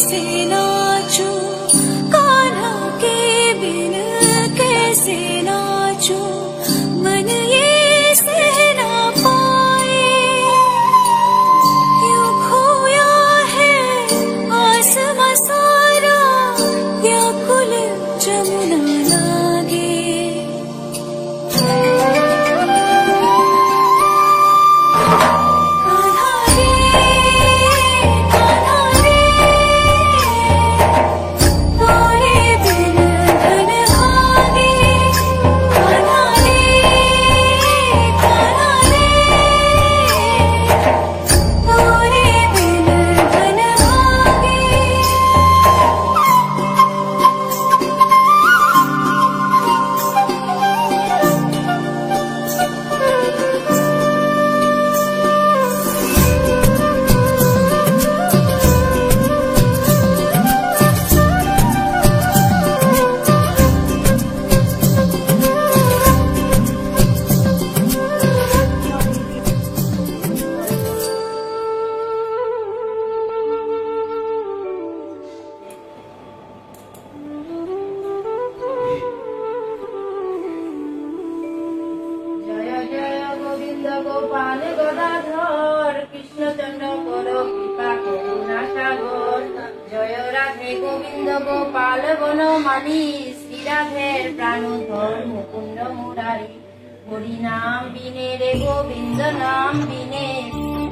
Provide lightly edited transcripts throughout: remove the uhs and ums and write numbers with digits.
कैसे नाचूं, कान्हा के बिन कैसे नाचूं, मन ये सह ना पाए। यूं खोया है आसमां सारा, व्याकुल जमुना लागे। गोपाल गदाधर कृष्णचंद्र कर कृपा करुणा सागर। जय राधे गोविंद गोपाल बनमाली, श्री राधेर प्राणधर मुकुंद मुरारी। हरि नाम बिने रे गोविंद नाम बिने,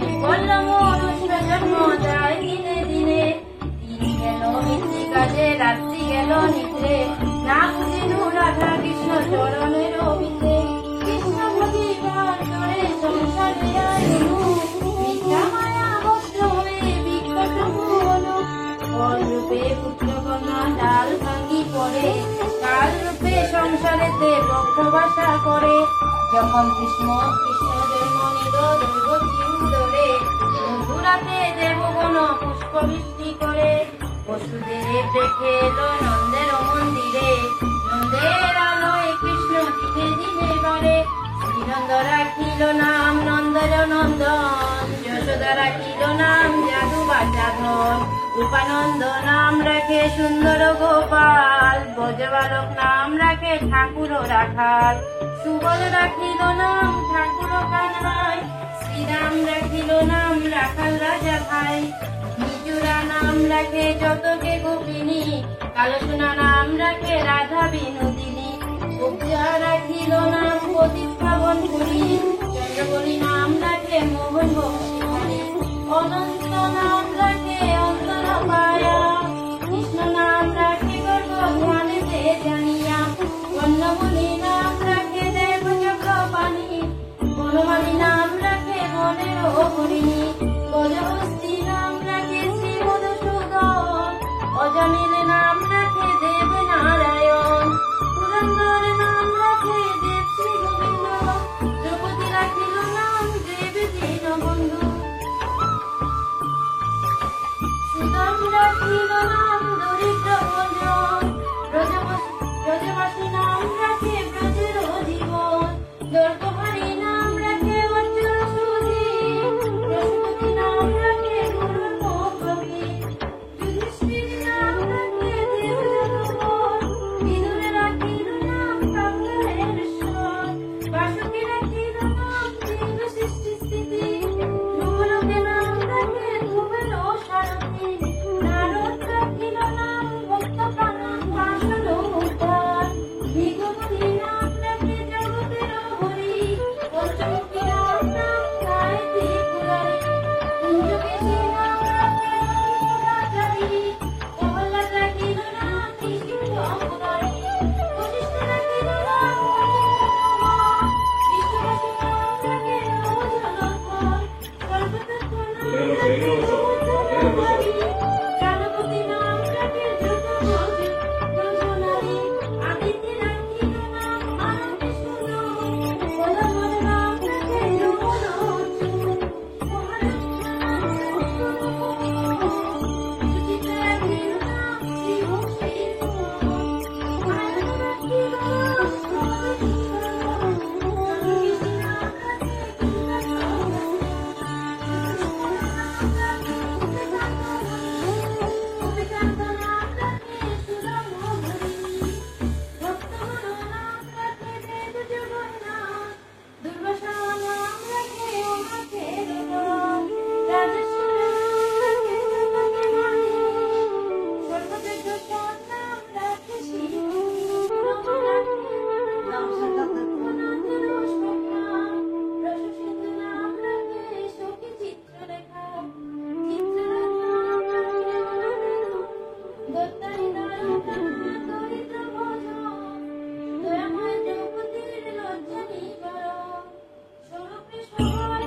বিকল মনুষ্য জন্ম যায় দিনে দিনে। দিন গেল নিত্যি কাজে, রাত্রি গেল নিদ্রে, না বুঝিনু রাধা কৃষ্ণ চরণের অভিষে। কৃষ্ণ ভজিবার তরে সংসারে আইনু, মিথ্যা মায়া বস্ত্র হয়ে বিকট হলো। ফল রূপে পুত্র কন্যা ডাল ভাঙ্গি পড়ে, কাল রূপে সংসারেতে বক্ষবাসা করে। যখন কৃষ্ণ জন্ম নিল দৈবকী উদরে, মধুরাতে দেবগণ পুষ্প বৃষ্টি করে। বসুদেব দেখে এলো নন্দের মন্দিরে, নন্দের আলোয় কৃষ্ণ দিনে দিনে বাড়ে। শ্রীনন্দ রাখিল নাম নন্দের নন্দন, যশোদা রাখিল নাম যাদু বাচাধন। রূপানন্দ নাম রাখে সুন্দর গোপাল, ব্রজবালক নাম রাখে ঠাকুর রাখাল। সুবল রাখিল নাম ঠাকুর কানাই, শ্রীরাম রাখিল নাম রাখাল রাজা ভাই। নিজুরা নাম রাখে যতকে গোপিনী, কালসোনা নাম রাখে রাধা বিনোদিনী। গোপিয়া রাখিল নাম প্রতিস্থাপন করি, চন্দ্রবলী নাম রাখে মোহন বংশীধারী। অনন্ত নাম রাখে অন্তর পায়া, কৃষ্ণ নাম রাখে গর্ব ধ্যানেতে জানিয়া। বন্যমণি নাম রাখে দেব চক্রপাণি, বনমালী নাম রাখে বনের হরিণী। গজহস্তি নাম রাখে শ্রী মধুসূদন, অজামিল নাম রাখে দেব নারায়ণ। পুরন্দর নাম রাখে দেব শ্রী গোবিন্দ, দ্রৌপদী রাখিল নাম দেব দীনবন্ধু। সুদাম রাখিল নাম দরিদ্র ভোজন, ব্রজবাসী নাম রাখে ব্রজের জীবন। দর্পহারী নাম রাখে অঞ্চল সুধী, পশুপতি নাম রাখে গুরু প্রভৃতি। যুধিষ্ঠির নাম রাখে দেব জনগণ, বিদুরে রাখিল নাম গঙ্গাধরেশ্বর। বাসুকি রাখিল নাম দেব সৃষ্টি স্থিতি, ধ্রুবলোকে নাম রাখে ধ্রুবের সারথি। নারদ রাখিল দত্তারি দারুণা দরিদ্র ভোজন দয়াময় দ্রৌপদীর লজ্জা নিবারণ স্বরূপে সবার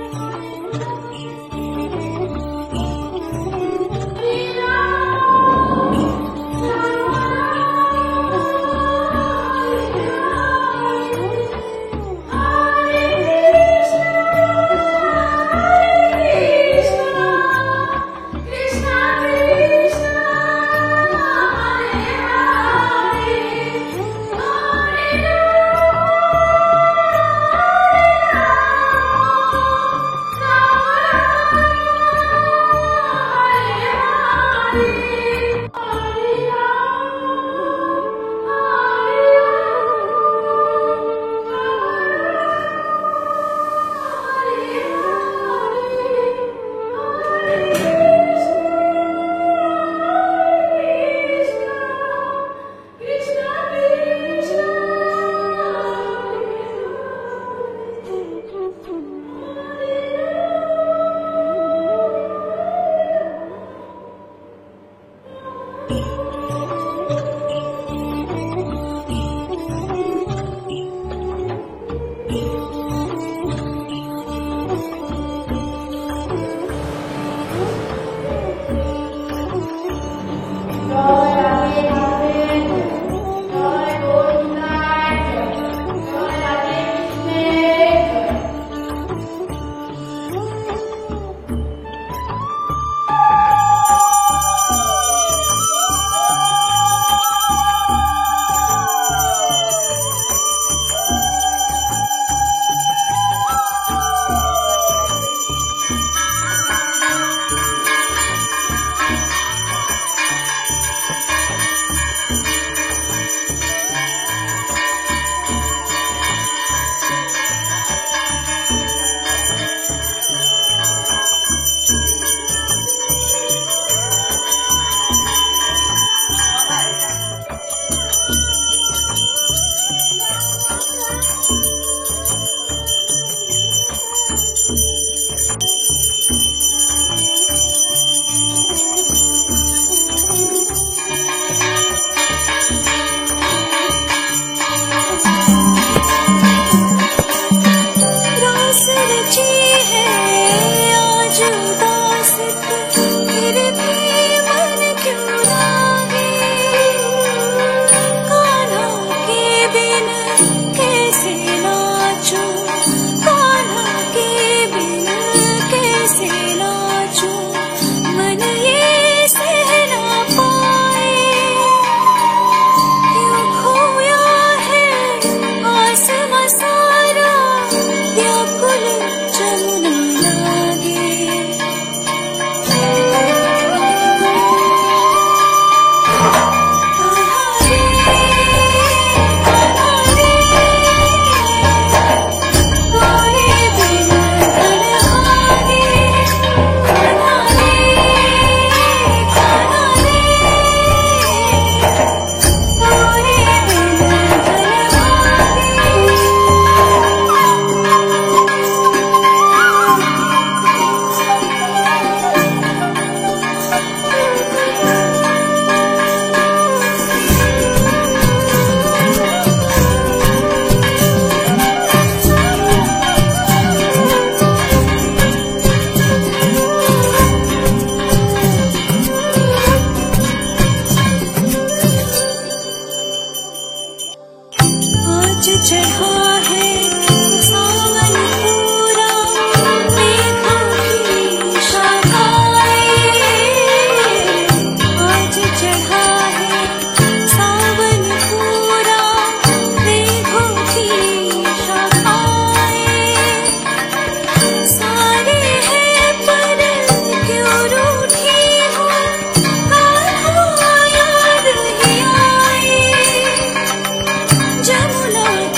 जमुना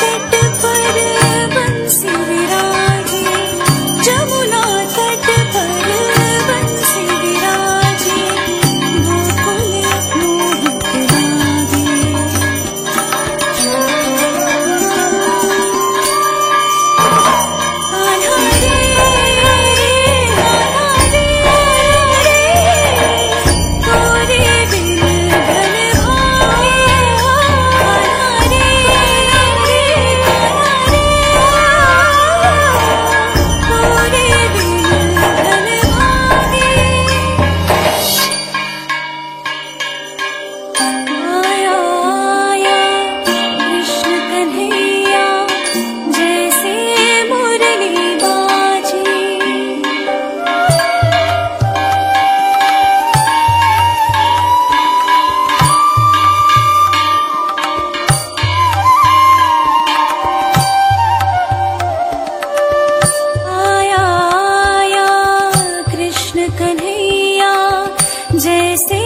तट जैसे